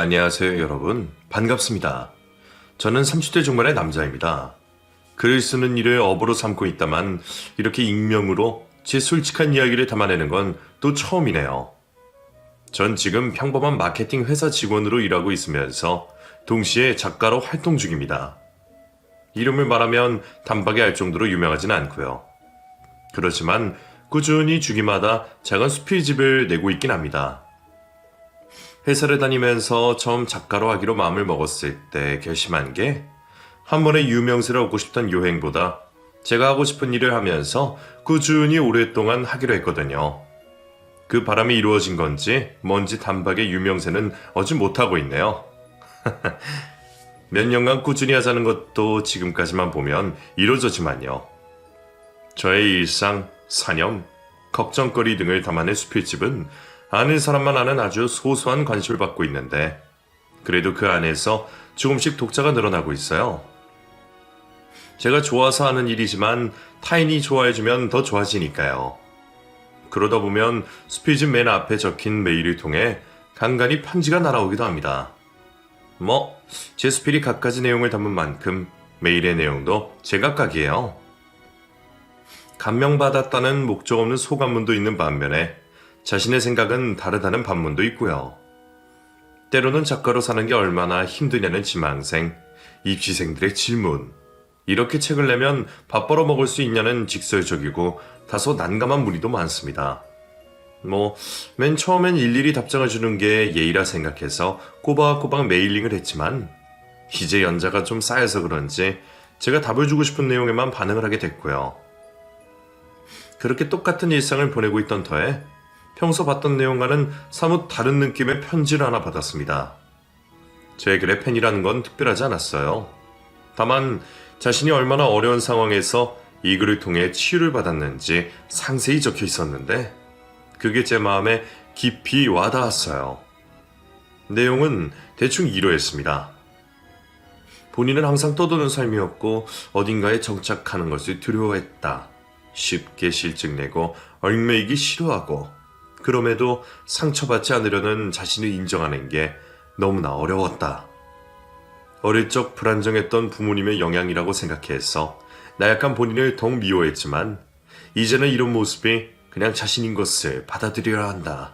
안녕하세요, 여러분. 반갑습니다. 저는 30대 중반의 남자입니다. 글을 쓰는 일을 업으로 삼고 있다만 이렇게 익명으로 제 솔직한 이야기를 담아내는 건 또 처음이네요. 전 지금 평범한 마케팅 회사 직원으로 일하고 있으면서 동시에 작가로 활동 중입니다. 이름을 말하면 단박에 알 정도로 유명하진 않고요. 그렇지만 꾸준히 주기마다 작은 수필집을 내고 있긴 합니다. 회사를 다니면서 처음 작가로 하기로 마음을 먹었을 때 결심한 게 한 번에 유명세를 얻고 싶던 요행보다 제가 하고 싶은 일을 하면서 꾸준히 오랫동안 하기로 했거든요. 그 바람이 이루어진 건지 뭔지 단박에 유명세는 얻지 못하고 있네요. 몇 년간 꾸준히 하자는 것도 지금까지만 보면 이루어졌지만요. 저의 일상, 사념, 걱정거리 등을 담아낸 수필집은 아는 사람만 아는 아주 소소한 관심을 받고 있는데 그래도 그 안에서 조금씩 독자가 늘어나고 있어요. 제가 좋아서 하는 일이지만 타인이 좋아해주면 더 좋아지니까요. 그러다 보면 수필집 맨 앞에 적힌 메일을 통해 간간히 편지가 날아오기도 합니다. 제 수필이 갖가지 내용을 담은 만큼 메일의 내용도 제각각이에요. 감명받았다는 목적 없는 소감문도 있는 반면에 자신의 생각은 다르다는 반문도 있고요. 때로는 작가로 사는 게 얼마나 힘드냐는 지망생, 입시생들의 질문, 이렇게 책을 내면 밥 벌어 먹을 수 있냐는 직설적이고 다소 난감한 문의도 많습니다. 맨 처음엔 일일이 답장을 주는 게 예의라 생각해서 꼬박꼬박 메일링을 했지만 이제 연자가 좀 쌓여서 그런지 제가 답을 주고 싶은 내용에만 반응을 하게 됐고요. 그렇게 똑같은 일상을 보내고 있던 터에 평소 봤던 내용과는 사뭇 다른 느낌의 편지를 하나 받았습니다. 제 글의 팬이라는 건 특별하지 않았어요. 다만 자신이 얼마나 어려운 상황에서 이 글을 통해 치유를 받았는지 상세히 적혀 있었는데 그게 제 마음에 깊이 와닿았어요. 내용은 대충 이러했습니다. 본인은 항상 떠도는 삶이었고 어딘가에 정착하는 것을 두려워했다. 쉽게 실증내고 얽매이기 싫어하고 그럼에도 상처받지 않으려는 자신을 인정하는 게 너무나 어려웠다. 어릴 적 불안정했던 부모님의 영향이라고 생각해서 나약한 본인을 더욱 미워했지만 이제는 이런 모습이 그냥 자신인 것을 받아들여야 한다.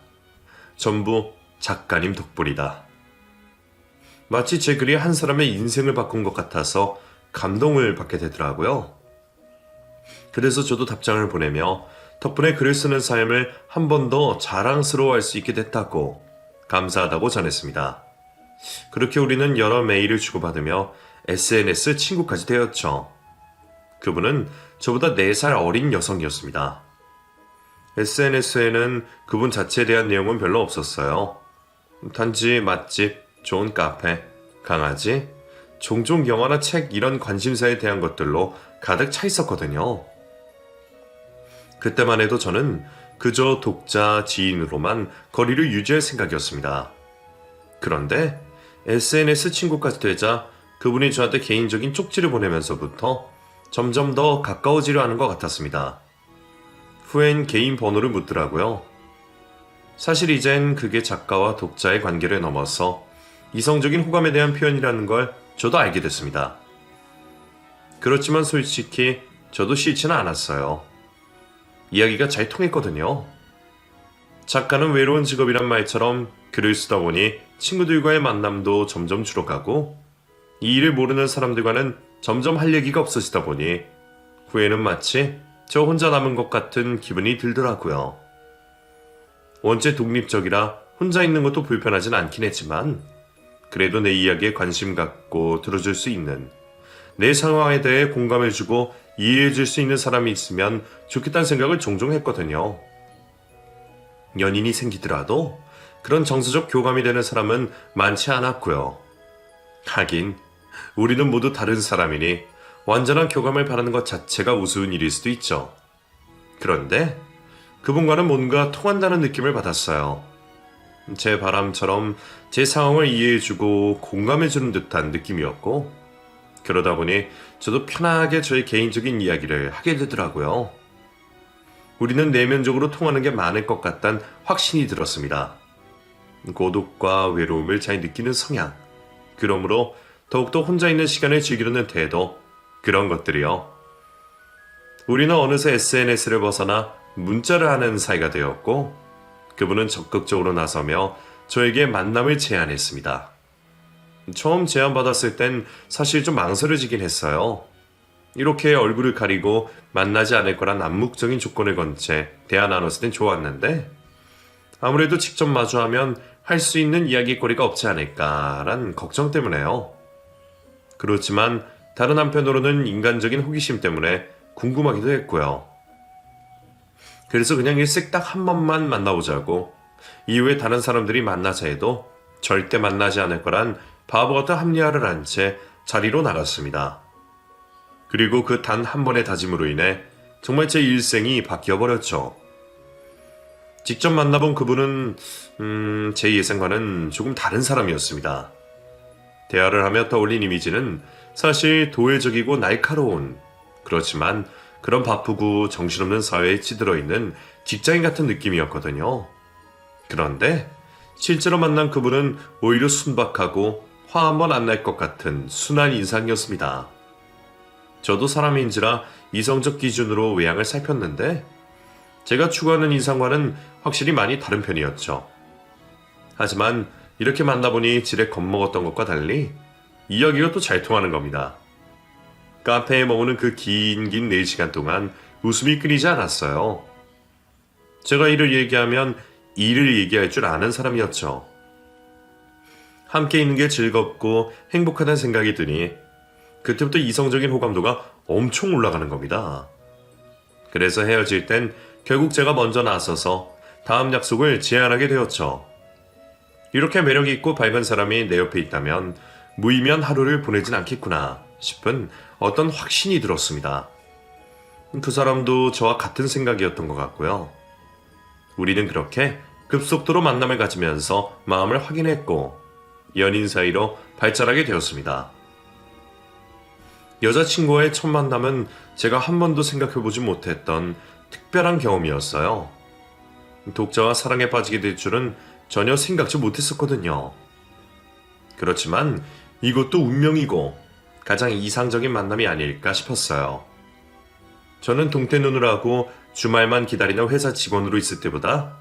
전부 작가님 덕분이다. 마치 제 글이 한 사람의 인생을 바꾼 것 같아서 감동을 받게 되더라고요. 그래서 저도 답장을 보내며 덕분에 글을 쓰는 삶을 한 번 더 자랑스러워할 수 있게 됐다고 감사하다고 전했습니다. 그렇게 우리는 여러 메일을 주고받으며 SNS 친구까지 되었죠. 그분은 저보다 4살 어린 여성이었습니다. SNS에는 그분 자체에 대한 내용은 별로 없었어요. 단지 맛집, 좋은 카페, 강아지, 종종 영화나 책 이런 관심사에 대한 것들로 가득 차 있었거든요. 그때만 해도 저는 그저 독자, 지인으로만 거리를 유지할 생각이었습니다. 그런데 SNS 친구까지 되자 그분이 저한테 개인적인 쪽지를 보내면서부터 점점 더 가까워지려 하는 것 같았습니다. 후엔 개인 번호를 묻더라고요. 사실 이젠 그게 작가와 독자의 관계를 넘어서 이성적인 호감에 대한 표현이라는 걸 저도 알게 됐습니다. 그렇지만 솔직히 저도 싫지는 않았어요. 이야기가 잘 통했거든요. 작가는 외로운 직업이란 말처럼 글을 쓰다 보니 친구들과의 만남도 점점 줄어가고 이 일을 모르는 사람들과는 점점 할 얘기가 없어지다 보니 후에는 마치 저 혼자 남은 것 같은 기분이 들더라고요. 원체 독립적이라 혼자 있는 것도 불편하진 않긴 했지만 그래도 내 이야기에 관심 갖고 들어줄 수 있는 내 상황에 대해 공감해주고 이해해줄 수 있는 사람이 있으면 좋겠다는 생각을 종종 했거든요. 연인이 생기더라도 그런 정서적 교감이 되는 사람은 많지 않았고요. 하긴 우리는 모두 다른 사람이니 완전한 교감을 바라는 것 자체가 우스운 일일 수도 있죠. 그런데 그분과는 뭔가 통한다는 느낌을 받았어요. 제 바람처럼 제 상황을 이해해주고 공감해주는 듯한 느낌이었고 그러다 보니 저도 편하게 저의 개인적인 이야기를 하게 되더라고요. 우리는 내면적으로 통하는 게 많을 것 같다는 확신이 들었습니다. 고독과 외로움을 잘 느끼는 성향, 그러므로 더욱더 혼자 있는 시간을 즐기려는 태도, 그런 것들이요. 우리는 어느새 SNS를 벗어나 문자를 하는 사이가 되었고, 그분은 적극적으로 나서며 저에게 만남을 제안했습니다. 처음 제안받았을 땐 사실 좀 망설여지긴 했어요. 이렇게 얼굴을 가리고 만나지 않을 거란 암묵적인 조건을 건 채 대화 나눴을 땐 좋았는데, 아무래도 직접 마주하면 할 수 있는 이야기거리가 없지 않을까란 걱정 때문에요. 그렇지만 다른 한편으로는 인간적인 호기심 때문에 궁금하기도 했고요. 그래서 그냥 일찍 딱 한 번만 만나보자고, 이후에 다른 사람들이 만나자 해도 절대 만나지 않을 거란 바보 같은 합리화를 한 채 자리로 나갔습니다. 그리고 그 단 한 번의 다짐으로 인해 정말 제 일생이 바뀌어버렸죠. 직접 만나본 그분은 제 예상과는 조금 다른 사람이었습니다. 대화를 하며 떠올린 이미지는 사실 도회적이고 날카로운, 그렇지만 그런 바쁘고 정신없는 사회에 찌들어 있는 직장인 같은 느낌이었거든요. 그런데 실제로 만난 그분은 오히려 순박하고 화 한 번 안 날 것 같은 순한 인상이었습니다. 저도 사람인지라 이성적 기준으로 외향을 살폈는데 제가 추구하는 인상과는 확실히 많이 다른 편이었죠. 하지만 이렇게 만나보니 지레 겁먹었던 것과 달리 이야기가 또 잘 통하는 겁니다. 카페에 머무는 그 긴 4시간 동안 웃음이 끊이지 않았어요. 제가 일을 얘기하면 일을 얘기할 줄 아는 사람이었죠. 함께 있는 게 즐겁고 행복하다는 생각이 드니 그때부터 이성적인 호감도가 엄청 올라가는 겁니다. 그래서 헤어질 땐 결국 제가 먼저 나서서 다음 약속을 제안하게 되었죠. 이렇게 매력있고 밝은 사람이 내 옆에 있다면 무의미한 하루를 보내진 않겠구나 싶은 어떤 확신이 들었습니다. 그 사람도 저와 같은 생각이었던 것 같고요. 우리는 그렇게 급속도로 만남을 가지면서 마음을 확인했고 연인 사이로 발전하게 되었습니다. 여자친구와의 첫 만남은 제가 한 번도 생각해보지 못했던 특별한 경험이었어요. 독자와 사랑에 빠지게 될 줄은 전혀 생각지 못했었거든요. 그렇지만 이것도 운명이고 가장 이상적인 만남이 아닐까 싶었어요. 저는 동태눈을 하고 주말만 기다리는 회사 직원으로 있을 때보다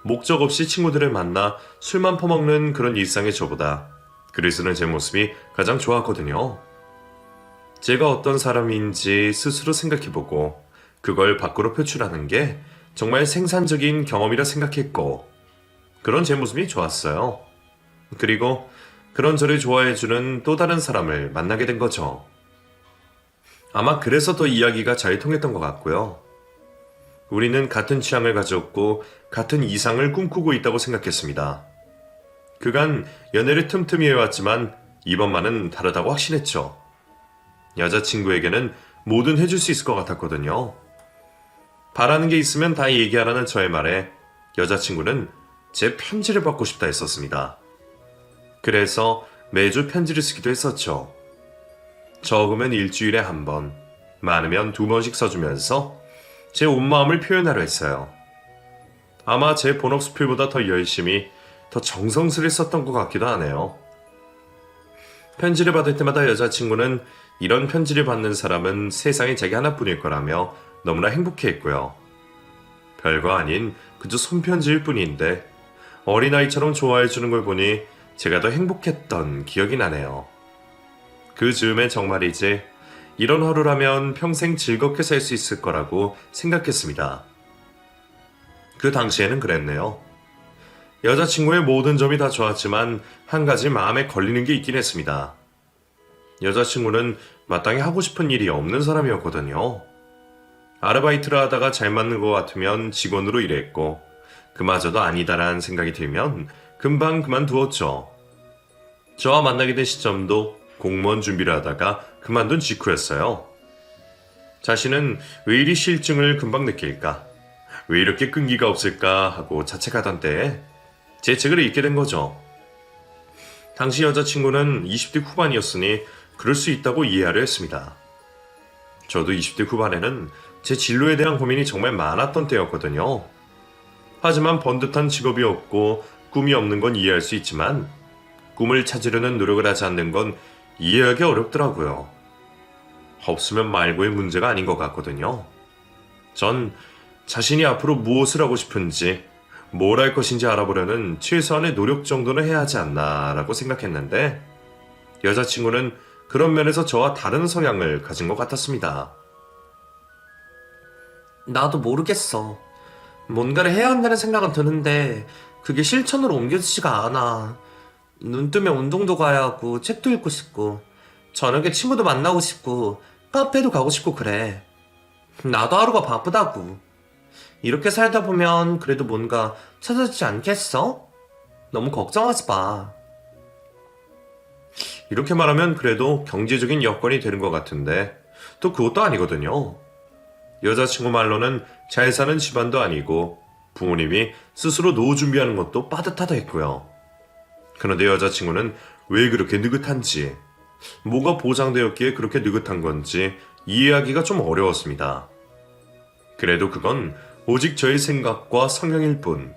목적 없이 친구들을 만나 술만 퍼먹는 그런 일상의 저보다 글을 쓰는 제 모습이 가장 좋았거든요. 제가 어떤 사람인지 스스로 생각해보고 그걸 밖으로 표출하는 게 정말 생산적인 경험이라 생각했고 그런 제 모습이 좋았어요. 그리고 그런 저를 좋아해주는 또 다른 사람을 만나게 된 거죠. 아마 그래서 더 이야기가 잘 통했던 것 같고요. 우리는 같은 취향을 가졌고 같은 이상을 꿈꾸고 있다고 생각했습니다. 그간 연애를 틈틈이 해왔지만 이번만은 다르다고 확신했죠. 여자친구에게는 뭐든 해줄 수 있을 것 같았거든요. 바라는 게 있으면 다 얘기하라는 저의 말에 여자친구는 제 편지를 받고 싶다 했었습니다. 그래서 매주 편지를 쓰기도 했었죠. 적으면 일주일에 한 번, 많으면 2번씩 써주면서 제 온 마음을 표현하려 했어요. 아마 제 본업 수필보다 더 열심히, 더 정성스레 썼던 것 같기도 하네요. 편지를 받을 때마다 여자친구는 이런 편지를 받는 사람은 세상에 자기 하나뿐일 거라며 너무나 행복해했고요. 별거 아닌 그저 손편지일 뿐인데 어린아이처럼 좋아해주는 걸 보니 제가 더 행복했던 기억이 나네요. 그 즈음엔 정말이지 이런 하루라면 평생 즐겁게 살 수 있을 거라고 생각했습니다. 그 당시에는 그랬네요. 여자친구의 모든 점이 다 좋았지만 한 가지 마음에 걸리는 게 있긴 했습니다. 여자친구는 마땅히 하고 싶은 일이 없는 사람이었거든요. 아르바이트를 하다가 잘 맞는 것 같으면 직원으로 일했고 그마저도 아니다라는 생각이 들면 금방 그만두었죠. 저와 만나게 된 시점도 공무원 준비를 하다가 그만둔 직후였어요. 자신은 왜 이리 실증을 금방 느낄까? 왜 이렇게 끈기가 없을까 하고 자책하던 때에 제 책을 읽게 된 거죠. 당시 여자친구는 20대 후반이었으니 그럴 수 있다고 이해하려 했습니다. 저도 20대 후반에는 제 진로에 대한 고민이 정말 많았던 때였거든요. 하지만 번듯한 직업이 없고 꿈이 없는 건 이해할 수 있지만 꿈을 찾으려는 노력을 하지 않는 건 이해하기 어렵더라고요. 없으면 말고의 문제가 아닌 것 같거든요. 전 자신이 앞으로 무엇을 하고 싶은지, 뭘 할 것인지 알아보려는 최소한의 노력 정도는 해야 하지 않나라고 생각했는데 여자친구는 그런 면에서 저와 다른 성향을 가진 것 같았습니다. 나도 모르겠어. 뭔가를 해야 한다는 생각은 드는데 그게 실천으로 옮겨지지가 않아. 눈 뜨면 운동도 가야 하고 책도 읽고 싶고 저녁에 친구도 만나고 싶고 카페도 가고 싶고 그래. 나도 하루가 바쁘다고. 이렇게 살다 보면 그래도 뭔가 찾아지지 않겠어? 너무 걱정하지 마. 이렇게 말하면 그래도 경제적인 여건이 되는 것 같은데 또 그것도 아니거든요. 여자친구 말로는 잘 사는 집안도 아니고 부모님이 스스로 노후 준비하는 것도 빠듯하다 했고요. 그런데 여자친구는 왜 그렇게 느긋한지, 뭐가 보장되었기에 그렇게 느긋한 건지 이해하기가 좀 어려웠습니다. 그래도 그건 오직 저의 생각과 성향일 뿐,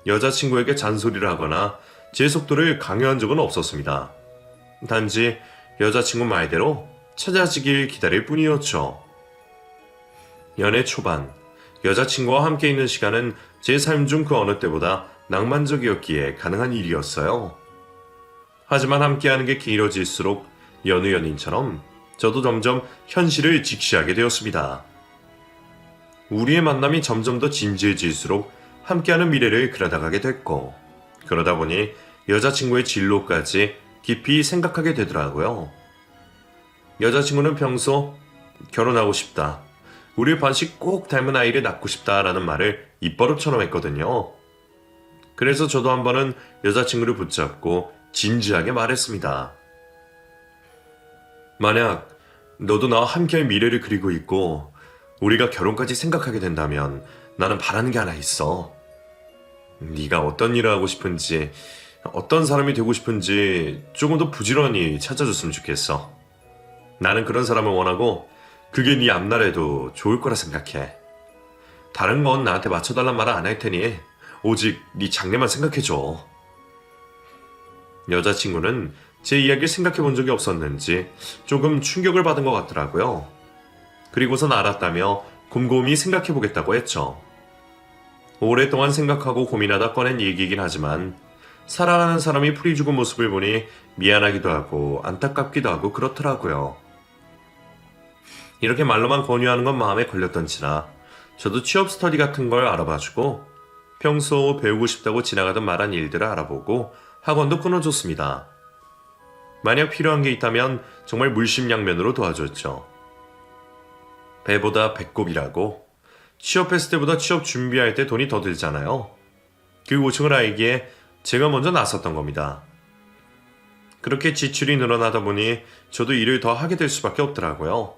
여자친구에게 잔소리를 하거나 제 속도를 강요한 적은 없었습니다. 단지 여자친구 말대로 찾아지길 기다릴 뿐이었죠. 연애 초반, 여자친구와 함께 있는 시간은 제 삶 중 그 어느 때보다 낭만적이었기에 가능한 일이었어요. 하지만 함께하는 게 길어질수록 여느 연인처럼 저도 점점 현실을 직시하게 되었습니다. 우리의 만남이 점점 더 진지해질수록 함께하는 미래를 그려나가게 됐고, 그러다 보니 여자친구의 진로까지 깊이 생각하게 되더라고요. 여자친구는 평소 결혼하고 싶다, 우리 반씩 꼭 닮은 아이를 낳고 싶다라는 말을 입버릇처럼 했거든요. 그래서 저도 한 번은 여자친구를 붙잡고 진지하게 말했습니다. 만약 너도 나와 함께할 미래를 그리고 있고 우리가 결혼까지 생각하게 된다면 나는 바라는 게 하나 있어. 네가 어떤 일을 하고 싶은지, 어떤 사람이 되고 싶은지 조금 더 부지런히 찾아줬으면 좋겠어. 나는 그런 사람을 원하고 그게 네 앞날에도 좋을 거라 생각해. 다른 건 나한테 맞춰달란 말은 안 할 테니 오직 네 장래만 생각해줘. 여자친구는 제 이야기를 생각해 본 적이 없었는지 조금 충격을 받은 것 같더라고요. 그리고선 알았다며 곰곰이 생각해 보겠다고 했죠. 오랫동안 생각하고 고민하다 꺼낸 얘기이긴 하지만 살아가는 사람이 풀이 죽은 모습을 보니 미안하기도 하고 안타깝기도 하고 그렇더라고요. 이렇게 말로만 권유하는 건 마음에 걸렸던지라 저도 취업 스터디 같은 걸 알아봐주고 평소 배우고 싶다고 지나가던 말한 일들을 알아보고 학원도 끊어줬습니다. 만약 필요한 게 있다면 정말 물심양면으로 도와줬죠. 배보다 배꼽이라고, 취업했을 때보다 취업 준비할 때 돈이 더 들잖아요. 그 고충을 알기에 제가 먼저 나섰던 겁니다. 그렇게 지출이 늘어나다 보니 저도 일을 더 하게 될 수밖에 없더라고요.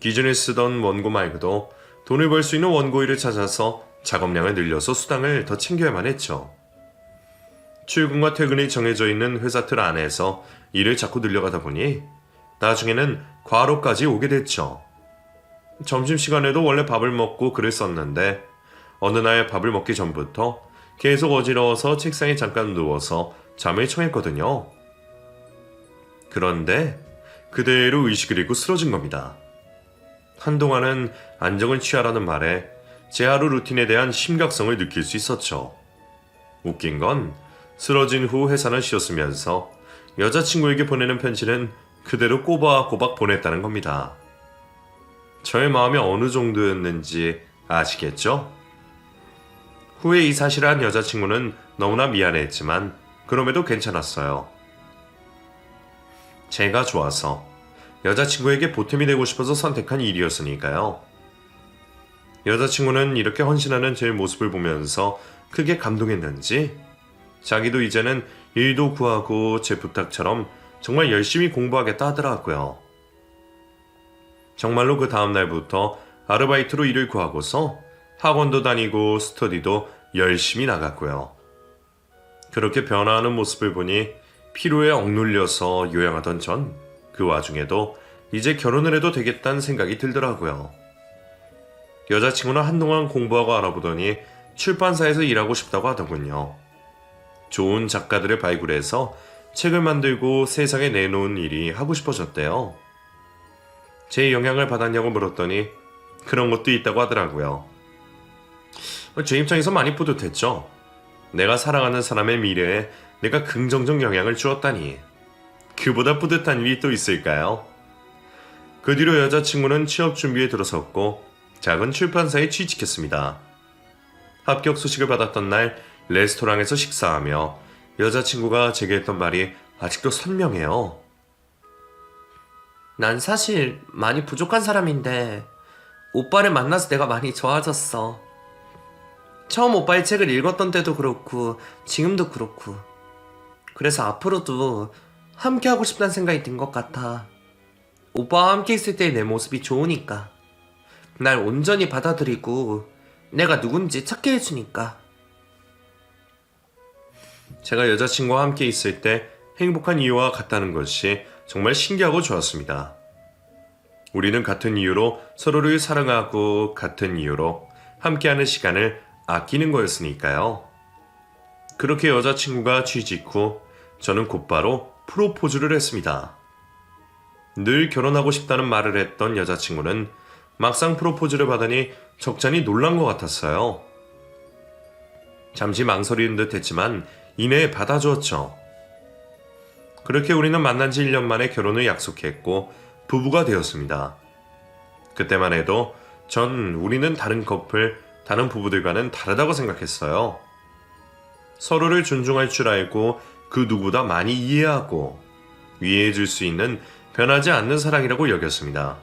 기존에 쓰던 원고 말고도 돈을 벌 수 있는 원고 일을 찾아서 작업량을 늘려서 수당을 더 챙겨야만 했죠. 출근과 퇴근이 정해져 있는 회사 틀 안에서 일을 자꾸 늘려가다 보니 나중에는 과로까지 오게 됐죠. 점심시간에도 원래 밥을 먹고 글을 썼는데 어느 날 밥을 먹기 전부터 계속 어지러워서 책상에 잠깐 누워서 잠을 청했거든요. 그런데 그대로 의식을 잃고 쓰러진 겁니다. 한동안은 안정을 취하라는 말에 제 하루 루틴에 대한 심각성을 느낄 수 있었죠. 웃긴 건 쓰러진 후 회사는 쉬었으면서 여자친구에게 보내는 편지는 그대로 꼬박꼬박 보냈다는 겁니다. 저의 마음이 어느 정도였는지 아시겠죠? 후에 이 사실을 한 여자친구는 너무나 미안해했지만 그럼에도 괜찮았어요. 제가 좋아서 여자친구에게 보탬이 되고 싶어서 선택한 일이었으니까요. 여자친구는 이렇게 헌신하는 제 모습을 보면서 크게 감동했는지 자기도 이제는 일도 구하고 제 부탁처럼 정말 열심히 공부하겠다 하더라고요. 정말로 그 다음날부터 아르바이트로 일을 구하고서 학원도 다니고 스터디도 열심히 나갔고요. 그렇게 변화하는 모습을 보니 피로에 억눌려서 요양하던 전 그 와중에도 이제 결혼을 해도 되겠다는 생각이 들더라고요. 여자친구는 한동안 공부하고 알아보더니 출판사에서 일하고 싶다고 하더군요. 좋은 작가들을 발굴해서 책을 만들고 세상에 내놓은 일이 하고 싶어졌대요. 제 영향을 받았냐고 물었더니 그런 것도 있다고 하더라고요. 제 입장에서 많이 뿌듯했죠. 내가 사랑하는 사람의 미래에 내가 긍정적 영향을 주었다니. 그보다 뿌듯한 일이 또 있을까요? 그 뒤로 여자친구는 취업 준비에 들어섰고 작은 출판사에 취직했습니다. 합격 소식을 받았던 날 레스토랑에서 식사하며 여자친구가 제게 했던 말이 아직도 선명해요. 난 사실 많이 부족한 사람인데 오빠를 만나서 내가 많이 좋아졌어. 처음 오빠의 책을 읽었던 때도 그렇고 지금도 그렇고. 그래서 앞으로도 함께 하고 싶다는 생각이 든 것 같아. 오빠와 함께 있을 때의 내 모습이 좋으니까. 날 온전히 받아들이고 내가 누군지 찾게 해주니까. 제가 여자친구와 함께 있을 때 행복한 이유와 같다는 것이 정말 신기하고 좋았습니다. 우리는 같은 이유로 서로를 사랑하고 같은 이유로 함께하는 시간을 아끼는 거였으니까요. 그렇게 여자친구가 취직 후 저는 곧바로 프로포즈를 했습니다. 늘 결혼하고 싶다는 말을 했던 여자친구는 막상 프로포즈를 받으니 적잖이 놀란 것 같았어요. 잠시 망설이는 듯 했지만 이내에 받아주었죠. 그렇게 우리는 만난 지 1년 만에 결혼을 약속했고 부부가 되었습니다. 그때만 해도 전 우리는 다른 커플, 다른 부부들과는 다르다고 생각했어요. 서로를 존중할 줄 알고 그 누구보다 많이 이해하고 위해해 줄 수 있는 변하지 않는 사랑이라고 여겼습니다.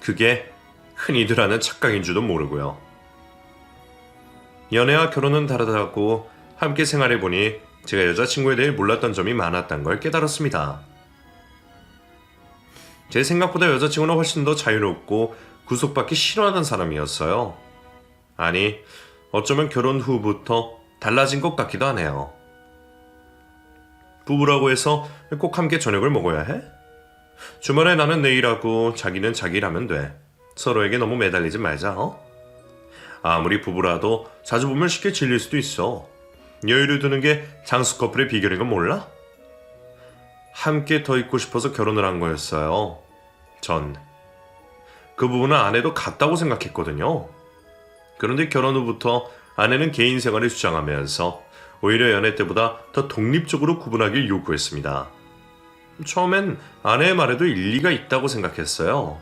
그게 흔히들 하는 착각인 줄도 모르고요. 연애와 결혼은 다르다고 함께 생활해보니 제가 여자친구에 대해 몰랐던 점이 많았던 걸 깨달았습니다. 제 생각보다 여자친구는 훨씬 더 자유롭고 구속받기 싫어하는 사람이었어요. 아니, 어쩌면 결혼 후부터 달라진 것 같기도 하네요. 부부라고 해서 꼭 함께 저녁을 먹어야 해? 주말에 나는 내일하고 자기는 자기 일하면 돼. 서로에게 너무 매달리지 말자, 어? 아무리 부부라도 자주 보면 쉽게 질릴 수도 있어. 여유를 두는 게 장수 커플의 비결인 건 몰라? 함께 더 있고 싶어서 결혼을 한 거였어요. 전. 그 부분은 아내도 같다고 생각했거든요. 그런데 결혼 후부터 아내는 개인 생활을 주장하면서 오히려 연애 때보다 더 독립적으로 구분하길 요구했습니다. 처음엔 아내의 말에도 일리가 있다고 생각했어요.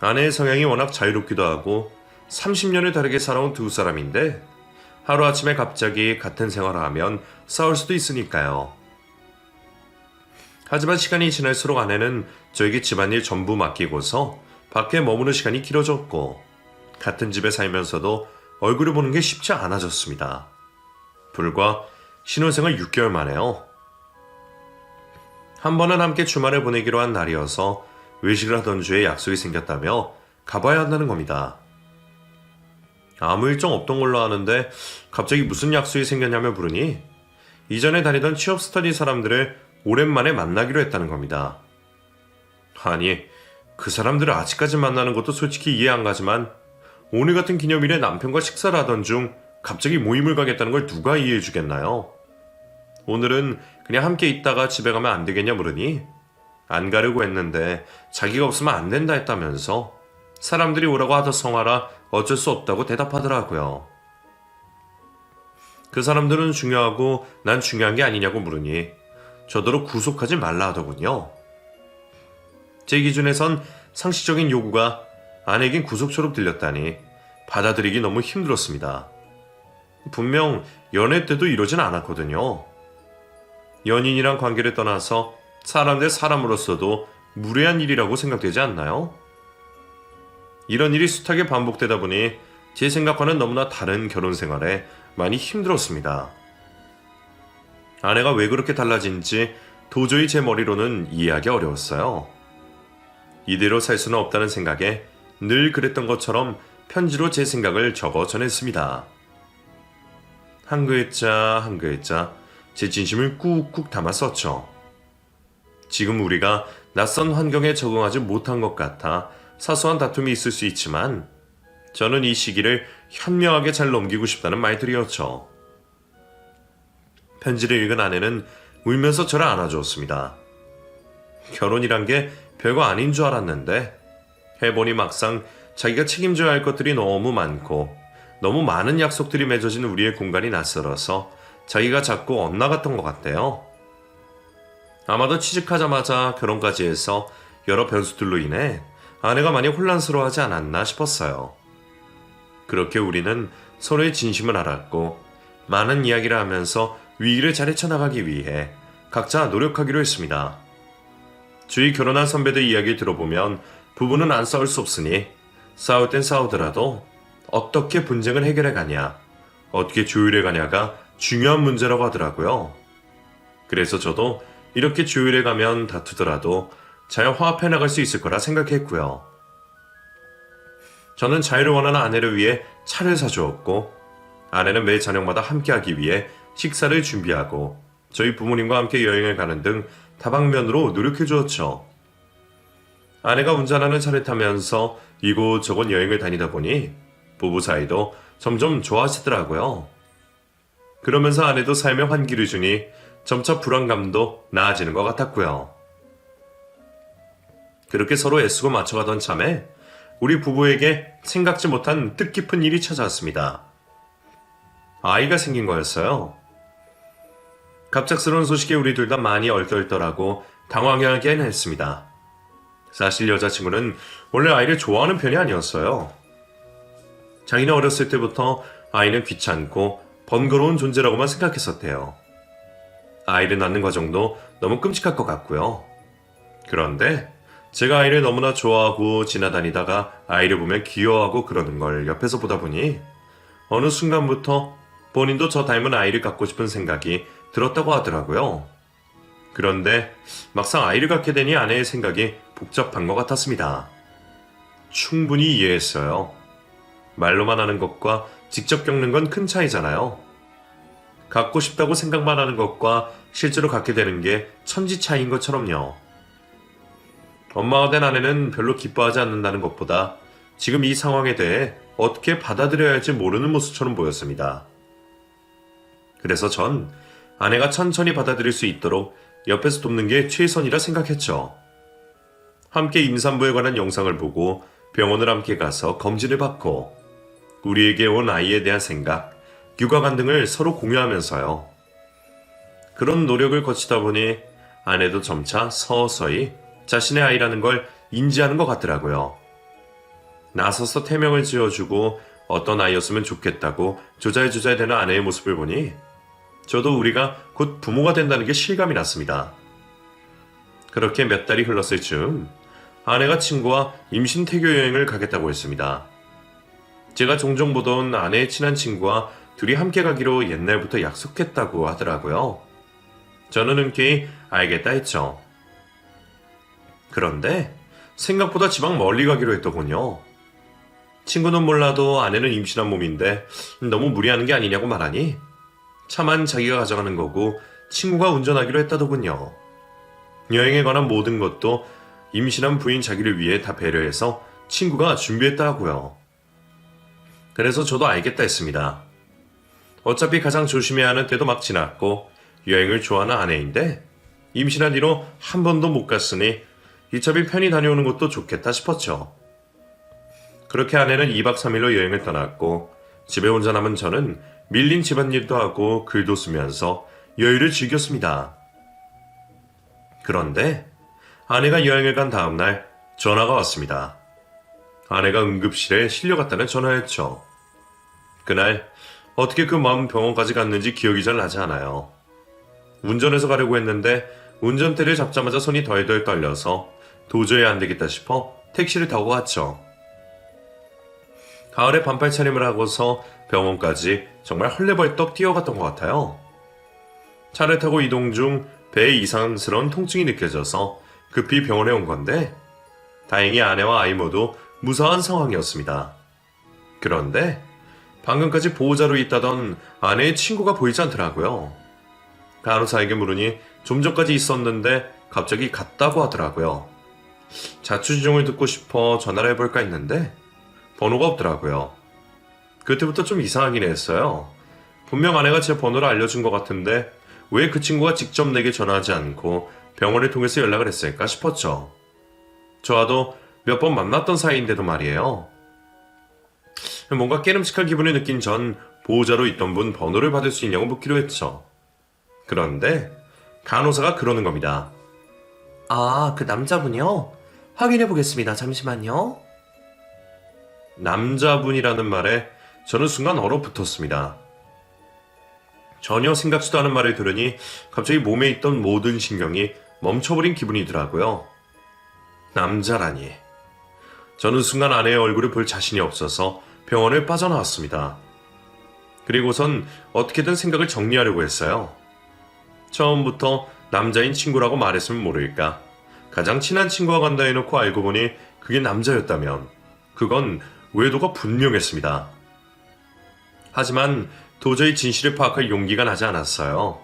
아내의 성향이 워낙 자유롭기도 하고 30년을 다르게 살아온 두 사람인데 하루아침에 갑자기 같은 생활을 하면 싸울 수도 있으니까요. 하지만 시간이 지날수록 아내는 저에게 집안일 전부 맡기고서 밖에 머무는 시간이 길어졌고 같은 집에 살면서도 얼굴을 보는 게 쉽지 않아졌습니다. 불과 신혼생활 6개월 만에요. 한 번은 함께 주말을 보내기로 한 날이어서 외식을 하던 주에 약속이 생겼다며 가봐야 한다는 겁니다. 아무 일정 없던 걸로 아는데 갑자기 무슨 약속이 생겼냐며 물으니 이전에 다니던 취업 스터디 사람들을 오랜만에 만나기로 했다는 겁니다. 아니, 그 사람들을 아직까지 만나는 것도 솔직히 이해 안 가지만 오늘 같은 기념일에 남편과 식사를 하던 중 갑자기 모임을 가겠다는 걸 누가 이해해 주겠나요? 오늘은 그냥 함께 있다가 집에 가면 안 되겠냐 물으니 안 가려고 했는데 자기가 없으면 안 된다 했다면서 사람들이 오라고 하더성하라 어쩔 수 없다고 대답하더라고요. 그 사람들은 중요하고 난 중요한 게 아니냐고 물으니 저더러 구속하지 말라 하더군요. 제 기준에선 상식적인 요구가 아내에겐 구속처럼 들렸다니 받아들이기 너무 힘들었습니다. 분명 연애 때도 이러진 않았거든요. 연인이란 관계를 떠나서 사람 대 사람으로서도 무례한 일이라고 생각되지 않나요? 이런 일이 숱하게 반복되다 보니 제 생각과는 너무나 다른 결혼 생활에 많이 힘들었습니다. 아내가 왜 그렇게 달라진지 도저히 제 머리로는 이해하기 어려웠어요. 이대로 살 수는 없다는 생각에 늘 그랬던 것처럼 편지로 제 생각을 적어 전했습니다. 한 글자 한 글자 제 진심을 꾹꾹 담아 썼죠. 지금 우리가 낯선 환경에 적응하지 못한 것 같아 사소한 다툼이 있을 수 있지만 저는 이 시기를 현명하게 잘 넘기고 싶다는 말들이었죠. 편지를 읽은 아내는 울면서 저를 안아주었습니다. 결혼이란 게 별거 아닌 줄 알았는데 해보니 막상 자기가 책임져야 할 것들이 너무 많고 너무 많은 약속들이 맺어진 우리의 공간이 낯설어서 자기가 자꾸 엇나갔던 것 같대요. 아마도 취직하자마자 결혼까지 해서 여러 변수들로 인해 아내가 많이 혼란스러워하지 않았나 싶었어요. 그렇게 우리는 서로의 진심을 알았고 많은 이야기를 하면서 위기를 잘 헤쳐나가기 위해 각자 노력하기로 했습니다. 주위 결혼한 선배들 이야기 들어보면 부부는 안 싸울 수 없으니 싸울 땐 싸우더라도 어떻게 분쟁을 해결해 가냐, 어떻게 조율해 가냐가 중요한 문제라고 하더라고요. 그래서 저도 이렇게 조율해 가면 다투더라도 잘 화합해 나갈 수 있을 거라 생각했고요. 저는 자유를 원하는 아내를 위해 차를 사주었고 아내는 매 저녁마다 함께하기 위해 식사를 준비하고 저희 부모님과 함께 여행을 가는 등 다방면으로 노력해 주었죠. 아내가 운전하는 차를 타면서 이곳저곳 여행을 다니다 보니 부부 사이도 점점 좋아지더라고요. 그러면서 아내도 삶에 환기를 주니 점차 불안감도 나아지는 것 같았고요. 그렇게 서로 애쓰고 맞춰가던 참에 우리 부부에게 생각지 못한 뜻깊은 일이 찾아왔습니다. 아이가 생긴 거였어요. 갑작스러운 소식에 우리 둘 다 많이 얼떨떨하고 당황하긴 했습니다. 사실 여자친구는 원래 아이를 좋아하는 편이 아니었어요. 자기는 어렸을 때부터 아이는 귀찮고 번거로운 존재라고만 생각했었대요. 아이를 낳는 과정도 너무 끔찍할 것 같고요. 그런데 제가 아이를 너무나 좋아하고 지나다니다가 아이를 보면 귀여워하고 그러는 걸 옆에서 보다 보니 어느 순간부터 본인도 저 닮은 아이를 갖고 싶은 생각이 들었다고 하더라고요. 그런데 막상 아이를 갖게 되니 아내의 생각이 복잡한 것 같았습니다. 충분히 이해했어요. 말로만 하는 것과 직접 겪는 건 큰 차이잖아요. 갖고 싶다고 생각만 하는 것과 실제로 갖게 되는 게 천지 차이인 것처럼요. 엄마가 된 아내는 별로 기뻐하지 않는다는 것보다 지금 이 상황에 대해 어떻게 받아들여야 할지 모르는 모습처럼 보였습니다. 그래서 전 아내가 천천히 받아들일 수 있도록 옆에서 돕는 게 최선이라 생각했죠. 함께 임산부에 관한 영상을 보고 병원을 함께 가서 검진을 받고 우리에게 온 아이에 대한 생각, 육아관 등을 서로 공유하면서요. 그런 노력을 거치다 보니 아내도 점차 서서히 자신의 아이라는 걸 인지하는 것 같더라고요. 나서서 태명을 지어주고 어떤 아이였으면 좋겠다고 조잘조잘대는 아내의 모습을 보니 저도 우리가 곧 부모가 된다는 게 실감이 났습니다. 그렇게 몇 달이 흘렀을 즈음 아내가 친구와 임신 태교 여행을 가겠다고 했습니다. 제가 종종 보던 아내의 친한 친구와 둘이 함께 가기로 옛날부터 약속했다고 하더라고요. 저는 흔쾌히 알겠다 했죠. 그런데 생각보다 지방 멀리 가기로 했더군요. 친구는 몰라도 아내는 임신한 몸인데 너무 무리하는 게 아니냐고 말하니 차만 자기가 가져가는 거고 친구가 운전하기로 했다더군요. 여행에 관한 모든 것도 임신한 부인 자기를 위해 다 배려해서 친구가 준비했다 하고요. 그래서 저도 알겠다 했습니다. 어차피 가장 조심해야 하는 때도 막 지났고 여행을 좋아하는 아내인데 임신한 뒤로 한 번도 못 갔으니 이차비 편히 다녀오는 것도 좋겠다 싶었죠. 그렇게 아내는 2박 3일로 여행을 떠났고 집에 혼자 남은 저는 밀린 집안일도 하고 글도 쓰면서 여유를 즐겼습니다. 그런데 아내가 여행을 간 다음날 전화가 왔습니다. 아내가 응급실에 실려갔다는 전화였죠. 그날 어떻게 그 마음 병원까지 갔는지 기억이 잘 나지 않아요. 운전해서 가려고 했는데 운전대를 잡자마자 손이 덜덜 떨려서 도저히 안 되겠다 싶어 택시를 타고 갔죠. 가을에 반팔 차림을 하고서 병원까지 정말 헐레벌떡 뛰어갔던 것 같아요. 차를 타고 이동 중 배에 이상스러운 통증이 느껴져서 급히 병원에 온 건데 다행히 아내와 아이 모두 무사한 상황이었습니다. 그런데 방금까지 보호자로 있다던 아내의 친구가 보이지 않더라고요. 간호사에게 물으니 좀 전까지 있었는데 갑자기 갔다고 하더라고요. 자초지종을 듣고 싶어 전화를 해볼까 했는데 번호가 없더라고요. 그때부터 좀 이상하긴 했어요. 분명 아내가 제 번호를 알려준 것 같은데 왜 그 친구가 직접 내게 전화하지 않고 병원을 통해서 연락을 했을까 싶었죠. 저와도 몇 번 만났던 사이인데도 말이에요. 뭔가 깨름직한 기분을 느낀 전 보호자로 있던 분 번호를 받을 수 있냐고 묻기로 했죠. 그런데 간호사가 그러는 겁니다. 아, 그 남자분이요? 확인해 보겠습니다. 잠시만요. 남자분이라는 말에 저는 순간 얼어붙었습니다. 전혀 생각지도 않은 말을 들으니 갑자기 몸에 있던 모든 신경이 멈춰버린 기분이더라고요. 남자라니. 저는 순간 아내의 얼굴을 볼 자신이 없어서 병원을 빠져나왔습니다. 그리고선 어떻게든 생각을 정리하려고 했어요. 처음부터 남자인 친구라고 말했으면 모를까. 가장 친한 친구가 간다 해놓고 알고 보니 그게 남자였다면 그건 외도가 분명했습니다. 하지만 도저히 진실을 파악할 용기가 나지 않았어요.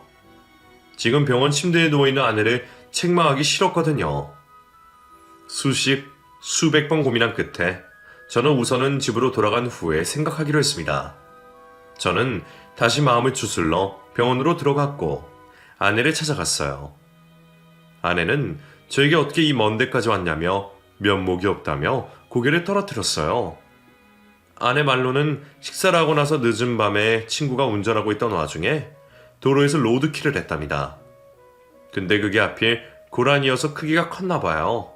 지금 병원 침대에 누워있는 아내를 책망하기 싫었거든요. 수백 번 고민한 끝에 저는 우선은 집으로 돌아간 후에 생각하기로 했습니다. 저는 다시 마음을 추슬러 병원으로 들어갔고 아내를 찾아갔어요. 아내는 저에게 어떻게 이 먼 데까지 왔냐며 면목이 없다며 고개를 떨어뜨렸어요. 아내 말로는 식사를 하고 나서 늦은 밤에 친구가 운전하고 있던 와중에 도로에서 로드킬을 했답니다. 근데 그게 하필 고란이어서 크기가 컸나 봐요.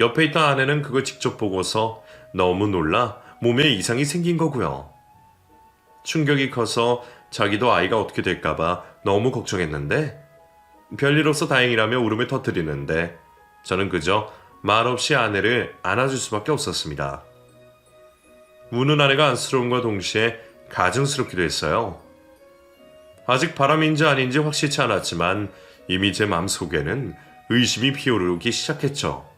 옆에 있던 아내는 그걸 직접 보고서 너무 놀라 몸에 이상이 생긴 거고요. 충격이 커서 자기도 아이가 어떻게 될까봐 너무 걱정했는데 별일 없어 다행이라며 울음을 터뜨리는데 저는 그저 말없이 아내를 안아줄 수밖에 없었습니다. 우는 아내가 안쓰러움과 동시에 가증스럽기도 했어요. 아직 바람인지 아닌지 확실치 않았지만 이미 제 마음속에는 의심이 피어오르기 시작했죠.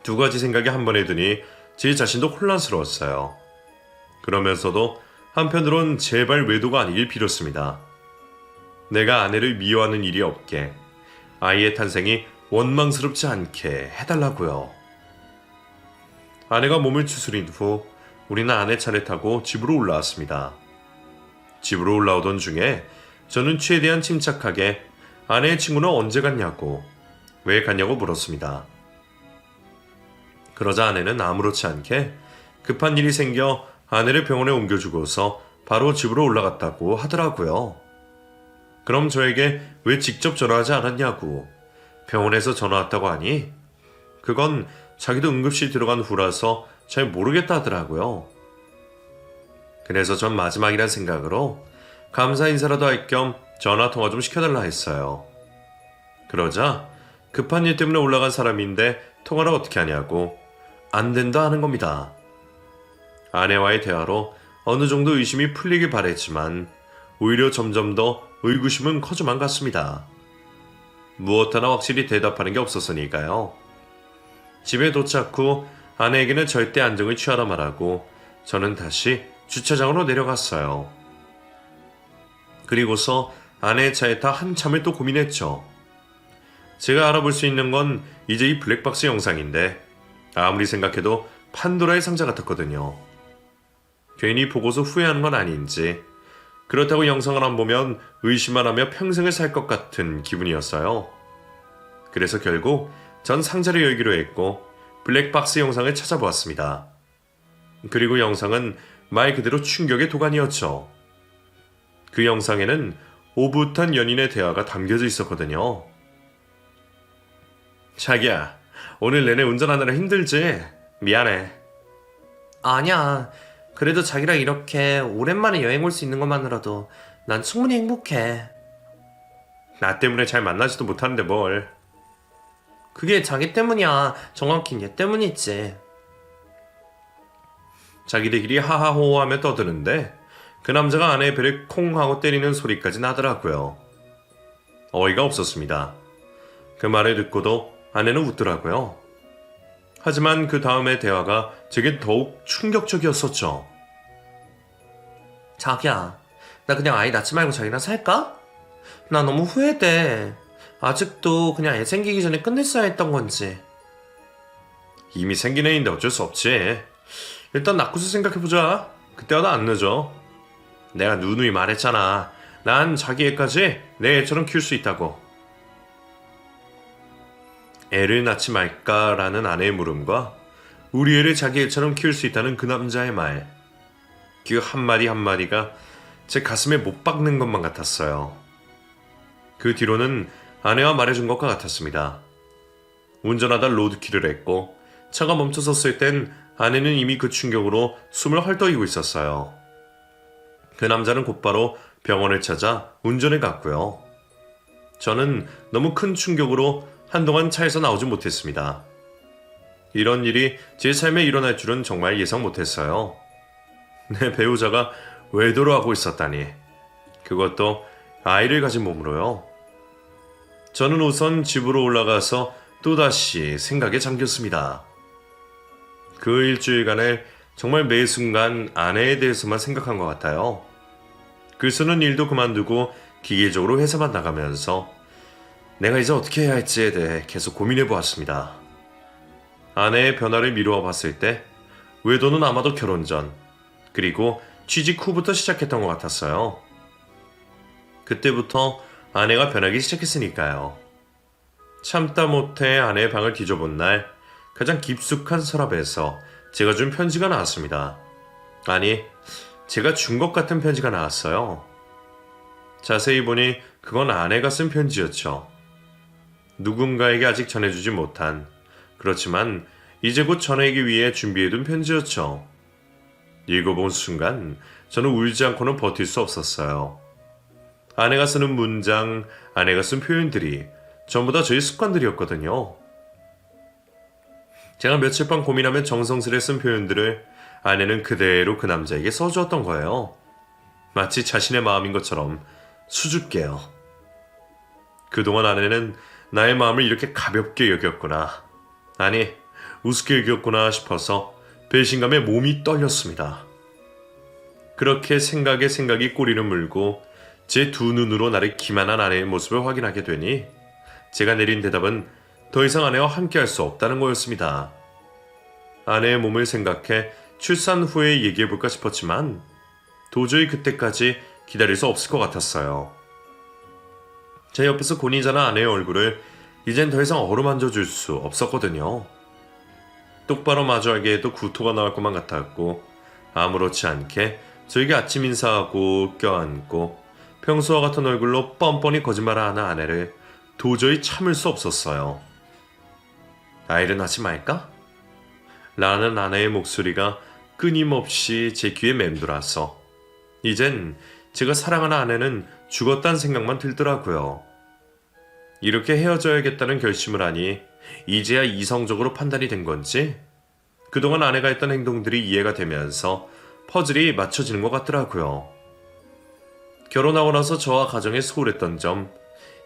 두 가지 생각이 한 번에 드니 제 자신도 혼란스러웠어요. 그러면서도 한편으론 제발 외도가 아니길 빌었습니다. 내가 아내를 미워하는 일이 없게, 아이의 탄생이 원망스럽지 않게 해달라고요. 아내가 몸을 추스린 후 우리는 아내 차를 타고 집으로 올라왔습니다. 집으로 올라오던 중에 저는 최대한 침착하게 아내의 친구는 언제 갔냐고, 왜 갔냐고 물었습니다. 그러자 아내는 아무렇지 않게 급한 일이 생겨 아내를 병원에 옮겨주고서 바로 집으로 올라갔다고 하더라고요. 그럼 저에게 왜 직접 전화하지 않았냐고, 병원에서 전화 왔다고 하니 그건 자기도 응급실 들어간 후라서 잘 모르겠다 하더라고요. 그래서 전 마지막이란 생각으로 감사 인사라도 할 겸 전화 통화 좀 시켜달라 했어요. 그러자 급한 일 때문에 올라간 사람인데 통화를 어떻게 하냐고 안 된다 하는 겁니다. 아내와의 대화로 어느 정도 의심이 풀리길 바랬지만 오히려 점점 더 의구심은 커져만 갔습니다. 무엇 하나 확실히 대답하는 게 없었으니까요. 집에 도착 후 아내에게는 절대 안정을 취하라 말하고 저는 다시 주차장으로 내려갔어요. 그리고서 아내의 차에 타 한참을 또 고민했죠. 제가 알아볼 수 있는 건 이제 이 블랙박스 영상인데 아무리 생각해도 판도라의 상자 같았거든요. 괜히 보고서 후회하는 건 아닌지, 그렇다고 영상을 안 보면 의심만 하며 평생을 살 것 같은 기분이었어요. 그래서 결국 전 상자를 열기로 했고 블랙박스 영상을 찾아보았습니다. 그리고 영상은 말 그대로 충격의 도가니였죠. 그 영상에는 오붓한 연인의 대화가 담겨져 있었거든요. 자기야, 오늘 내내 운전하느라 힘들지? 미안해. 아니야. 그래도 자기랑 이렇게 오랜만에 여행 올 수 있는 것만으로도 난 충분히 행복해. 나 때문에 잘 만나지도 못하는데 뭘. 그게 자기 때문이야. 정확히 얘 때문이지. 자기들끼리 하하호호하며 떠드는데 그 남자가 아내의 배를 콩 하고 때리는 소리까지 나더라고요. 어이가 없었습니다. 그 말을 듣고도 아내는 웃더라고요. 하지만 그 다음의 대화가 제겐 더욱 충격적이었었죠. 자기야, 나 그냥 아이 낳지 말고 자기랑 살까? 나 너무 후회돼. 아직도 그냥 애 생기기 전에 끝냈어야 했던 건지. 이미 생긴 애인데 어쩔 수 없지. 일단 낳고서 생각해보자. 그때마다 안 늦어. 내가 누누이 말했잖아. 난 자기 애까지 내 애처럼 키울 수 있다고. 애를 낳지 말까라는 아내의 물음과 우리 애를 자기 애처럼 키울 수 있다는 그 남자의 말. 그 한마디 한마디가 제 가슴에 못 박는 것만 같았어요. 그 뒤로는 아내와 말해준 것과 같았습니다. 운전하다 로드킬을 했고 차가 멈춰섰을 땐 아내는 이미 그 충격으로 숨을 헐떡이고 있었어요. 그 남자는 곧바로 병원을 찾아 운전해 갔고요. 저는 너무 큰 충격으로 한동안 차에서 나오지 못했습니다. 이런 일이 제 삶에 일어날 줄은 정말 예상 못했어요. 내 배우자가 외도를 하고 있었다니. 그것도 아이를 가진 몸으로요. 저는 우선 집으로 올라가서 또다시 생각에 잠겼습니다. 그 일주일간을 정말 매 순간 아내에 대해서만 생각한 것 같아요. 글 쓰는 일도 그만두고 기계적으로 회사만 나가면서 내가 이제 어떻게 해야 할지에 대해 계속 고민해 보았습니다. 아내의 변화를 미루어 봤을 때 외도는 아마도 결혼 전 그리고 취직 후부터 시작했던 것 같았어요. 그때부터 아내가 변하기 시작했으니까요. 참다 못해 아내의 방을 뒤져본 날 가장 깊숙한 서랍에서 제가 준 편지가 나왔습니다. 아니, 제가 준 것 같은 편지가 나왔어요. 자세히 보니 그건 아내가 쓴 편지였죠. 누군가에게 아직 전해주지 못한, 그렇지만 이제 곧 전하기 위해 준비해둔 편지였죠. 읽어본 순간 저는 울지 않고는 버틸 수 없었어요. 아내가 쓰는 문장, 아내가 쓴 표현들이 전부 다 저의 습관들이었거든요. 제가 며칠 밤 고민하며 정성스레 쓴 표현들을 아내는 그대로 그 남자에게 써주었던 거예요. 마치 자신의 마음인 것처럼 수줍게요. 그동안 아내는 나의 마음을 이렇게 가볍게 여겼구나. 아니, 우습게 여겼구나 싶어서 배신감에 몸이 떨렸습니다. 그렇게 생각에 생각이 꼬리를 물고 제 두 눈으로 나를 기만한 아내의 모습을 확인하게 되니 제가 내린 대답은 더 이상 아내와 함께할 수 없다는 거였습니다. 아내의 몸을 생각해 출산 후에 얘기해볼까 싶었지만 도저히 그때까지 기다릴 수 없을 것 같았어요. 제 옆에서 곤히 자란 아내의 얼굴을 이젠 더 이상 어루만져 줄 수 없었거든요. 똑바로 마주하게 해도 구토가 나올 것만 같았고 아무렇지 않게 저에게 아침 인사하고 껴안고 평소와 같은 얼굴로 뻔뻔히 거짓말하는 아내를 도저히 참을 수 없었어요. 아이를 낳지 말까? 라는 아내의 목소리가 끊임없이 제 귀에 맴돌아서 이젠 제가 사랑하는 아내는 죽었다는 생각만 들더라고요. 이렇게 헤어져야겠다는 결심을 하니 이제야 이성적으로 판단이 된 건지 그동안 아내가 했던 행동들이 이해가 되면서 퍼즐이 맞춰지는 것 같더라고요. 결혼하고 나서 저와 가정에 소홀했던 점,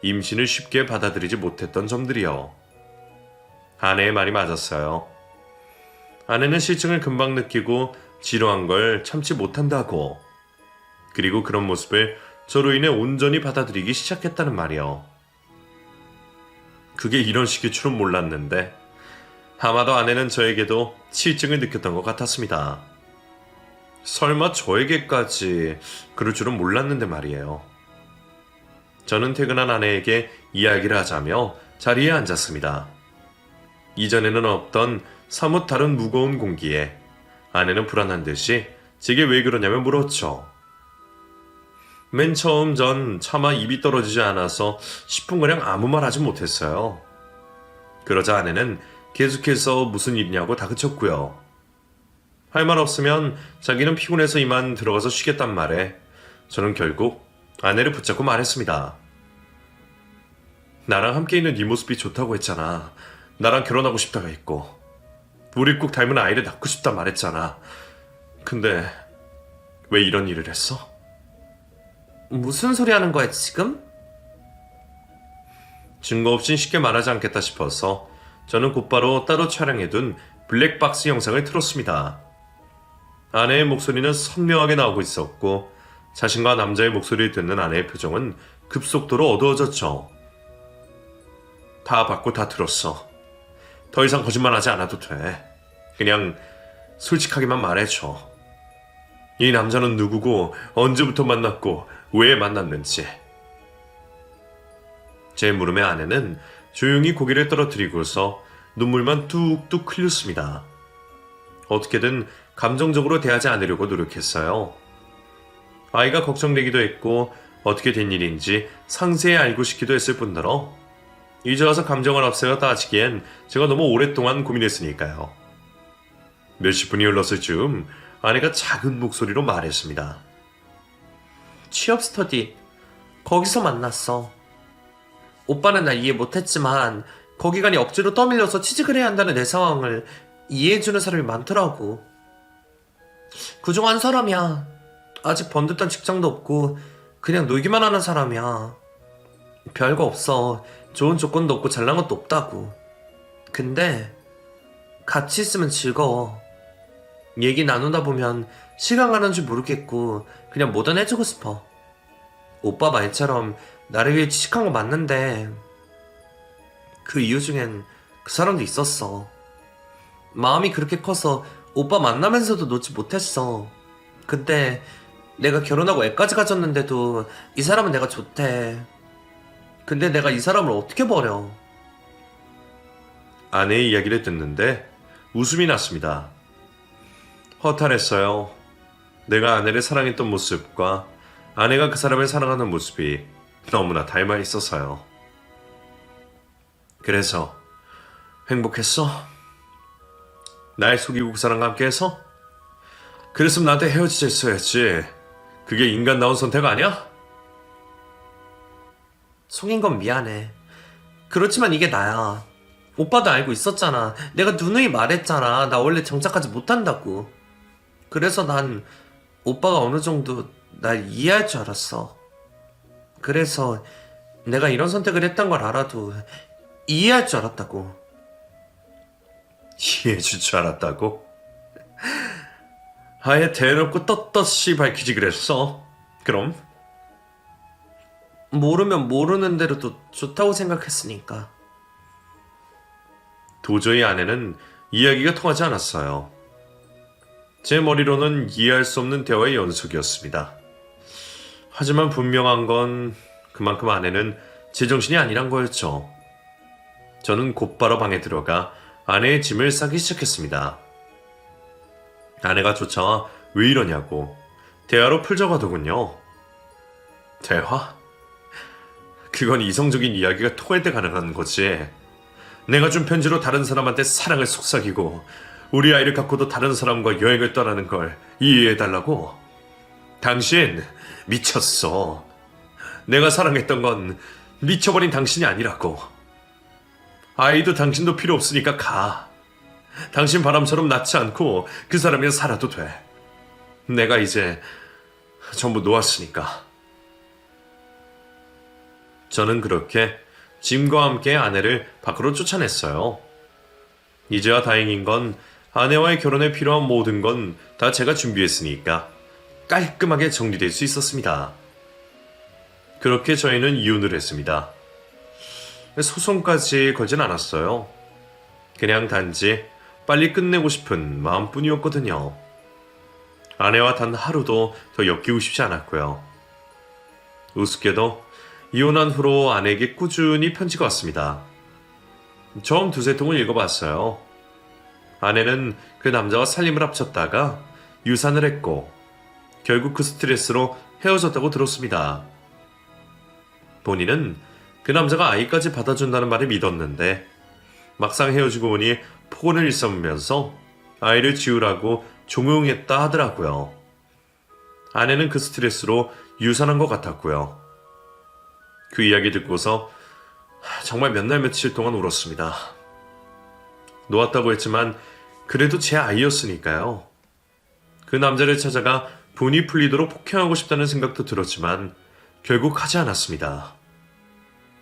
임신을 쉽게 받아들이지 못했던 점들이요. 아내의 말이 맞았어요. 아내는 실증을 금방 느끼고 지루한 걸 참지 못한다고. 그리고 그런 모습을 저로 인해 온전히 받아들이기 시작했다는 말이요. 그게 이런 식일 줄은 몰랐는데 아마도 아내는 저에게도 실증을 느꼈던 것 같았습니다. 설마 저에게까지 그럴 줄은 몰랐는데 말이에요. 저는 퇴근한 아내에게 이야기를 하자며 자리에 앉았습니다. 이전에는 없던 사뭇 다른 무거운 공기에 아내는 불안한 듯이 제게 왜 그러냐며 물었죠. 맨 처음 전 차마 입이 떨어지지 않아서 10분가량 아무 말 하지 못했어요. 그러자 아내는 계속해서 무슨 일이냐고 다그쳤고요. 할 말 없으면 자기는 피곤해서 이만 들어가서 쉬겠단 말에 저는 결국 아내를 붙잡고 말했습니다. 나랑 함께 있는 네 모습이 좋다고 했잖아. 나랑 결혼하고 싶다고 했고 우리 꼭 닮은 아이를 낳고 싶다 말했잖아. 근데 왜 이런 일을 했어? 무슨 소리 하는 거야 지금? 증거 없인 쉽게 말하지 않겠다 싶어서 저는 곧바로 따로 촬영해둔 블랙박스 영상을 틀었습니다. 아내의 목소리는 선명하게 나오고 있었고 자신과 남자의 목소리를 듣는 아내의 표정은 급속도로 어두워졌죠. 다 받고 다 들었어. 더 이상 거짓말하지 않아도 돼. 그냥 솔직하게만 말해줘. 이 남자는 누구고 언제부터 만났고 왜 만났는지. 제 물음에 아내는 조용히 고개를 떨어뜨리고서 눈물만 뚝뚝 흘렸습니다. 어떻게든 감정적으로 대하지 않으려고 노력했어요. 아이가 걱정되기도 했고 어떻게 된 일인지 상세히 알고 싶기도 했을 뿐더러 이제 와서 감정을 앞세워 따지기엔 제가 너무 오랫동안 고민했으니까요. 몇십 분이 흘렀을 즈음 아내가 작은 목소리로 말했습니다. 취업 스터디 거기서 만났어. 오빠는 날 이해 못했지만 거기 가니 억지로 떠밀려서 취직을 해야 한다는 내 상황을 이해해주는 사람이 많더라고. 그중 한 사람이야. 아직 번듯한 직장도 없고 그냥 놀기만 하는 사람이야. 별거 없어. 좋은 조건도 없고 잘난 것도 없다고. 근데 같이 있으면 즐거워. 얘기 나누다 보면 시간 가는 줄 모르겠고 그냥 뭐든 해주고 싶어. 오빠 말처럼 나를 위해 취직한 거 맞는데 그 이유 중엔 그 사람도 있었어. 마음이 그렇게 커서 오빠 만나면서도 놓지 못했어. 근데 내가 결혼하고 애까지 가졌는데도 이 사람은 내가 좋대. 근데 내가 이 사람을 어떻게 버려? 아내의 이야기를 듣는데 웃음이 났습니다. 허탈했어요. 내가 아내를 사랑했던 모습과 아내가 그 사람을 사랑하는 모습이 너무나 닮아 있어서요. 그래서 행복했어? 날 속이고 그 사람과 함께해서? 그랬으면 나한테 헤어지자 했어야지. 그게 인간다운 선택 아니야? 속인 건 미안해. 그렇지만 이게 나야. 오빠도 알고 있었잖아. 내가 누누이 말했잖아. 나 원래 정착하지 못한다고. 그래서 난 오빠가 어느 정도 날 이해할 줄 알았어. 그래서 내가 이런 선택을 했던 걸 알아도 이해할 줄 알았다고. 이해해줄 줄 알았다고? 아예 대놓고 떳떳이 밝히지 그랬어. 그럼? 모르면 모르는 대로도 좋다고 생각했으니까. 도저히 아내는 이야기가 통하지 않았어요. 제 머리로는 이해할 수 없는 대화의 연속이었습니다. 하지만 분명한 건 그만큼 아내는 제정신이 아니란 거였죠. 저는 곧바로 방에 들어가 아내의 짐을 싸기 시작했습니다. 아내가 쫓아와 왜 이러냐고 대화로 풀져가더군요. 대화? 그건 이성적인 이야기가 통할 때 가능한 거지. 내가 준 편지로 다른 사람한테 사랑을 속삭이고 우리 아이를 갖고도 다른 사람과 여행을 떠나는 걸 이해해달라고? 당신 미쳤어. 내가 사랑했던 건 미쳐버린 당신이 아니라고. 아이도 당신도 필요 없으니까 가. 당신 바람처럼 낳지 않고 그 사람이랑 살아도 돼. 내가 이제 전부 놓았으니까. 저는 그렇게 짐과 함께 아내를 밖으로 쫓아냈어요. 이제야 다행인 건 아내와의 결혼에 필요한 모든 건 다 제가 준비했으니까 깔끔하게 정리될 수 있었습니다. 그렇게 저희는 이혼을 했습니다. 소송까지 걸진 않았어요. 그냥 단지 빨리 끝내고 싶은 마음뿐이었거든요. 아내와 단 하루도 더 엮이고 싶지 않았고요. 우습게도 이혼한 후로 아내에게 꾸준히 편지가 왔습니다. 처음 두세 통을 읽어봤어요. 아내는 그 남자와 살림을 합쳤다가 유산을 했고 결국 그 스트레스로 헤어졌다고 들었습니다. 본인은 그 남자가 아이까지 받아준다는 말을 믿었는데 막상 헤어지고 보니 폭언을 일삼으면서 아이를 지우라고 종용했다 하더라고요. 아내는 그 스트레스로 유산한 것 같았고요. 그 이야기 듣고서 정말 몇 날 며칠 동안 울었습니다. 놓았다고 했지만 그래도 제 아이였으니까요. 그 남자를 찾아가 분이 풀리도록 폭행하고 싶다는 생각도 들었지만 결국 하지 않았습니다.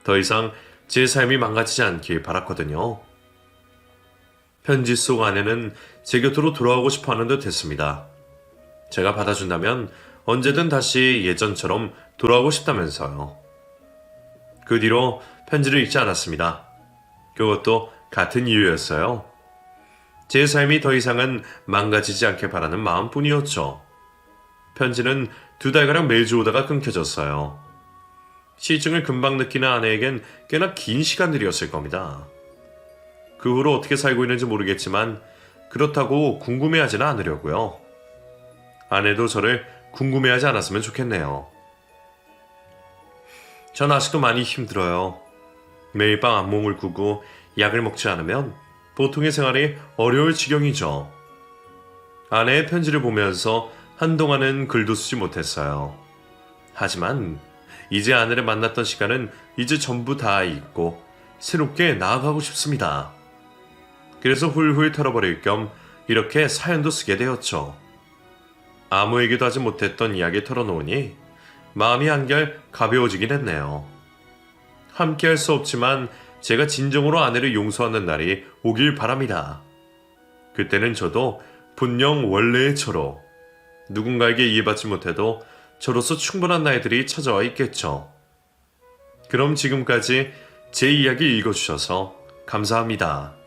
더 이상 제 삶이 망가지지 않길 바랐거든요. 편지 속 아내는 제 곁으로 돌아오고 싶어 하는 듯 했습니다. 제가 받아준다면 언제든 다시 예전처럼 돌아오고 싶다면서요. 그 뒤로 편지를 읽지 않았습니다. 그것도 같은 이유였어요. 제 삶이 더 이상은 망가지지 않게 바라는 마음뿐이었죠. 편지는 2달가량 매주 오다가 끊겨졌어요. 시증을 금방 느끼는 아내에겐 꽤나 긴 시간들이었을 겁니다. 그 후로 어떻게 살고 있는지 모르겠지만 그렇다고 궁금해하지는 않으려고요. 아내도 저를 궁금해하지 않았으면 좋겠네요. 전 아직도 많이 힘들어요. 매일 밤 악몽을 꾸고 약을 먹지 않으면 보통의 생활이 어려울 지경이죠. 아내의 편지를 보면서 한동안은 글도 쓰지 못했어요. 하지만 이제 아내를 만났던 시간은 이제 전부 다 잊고 새롭게 나아가고 싶습니다. 그래서 훌훌 털어버릴 겸 이렇게 사연도 쓰게 되었죠. 아무 얘기도 하지 못했던 이야기 털어놓으니 마음이 한결 가벼워지긴 했네요. 함께 할 수 없지만 제가 진정으로 아내를 용서하는 날이 오길 바랍니다. 그때는 저도 분명 원래의 저로 누군가에게 이해받지 못해도 저로서 충분한 날들이 찾아와 있겠죠. 그럼 지금까지 제 이야기 읽어주셔서 감사합니다.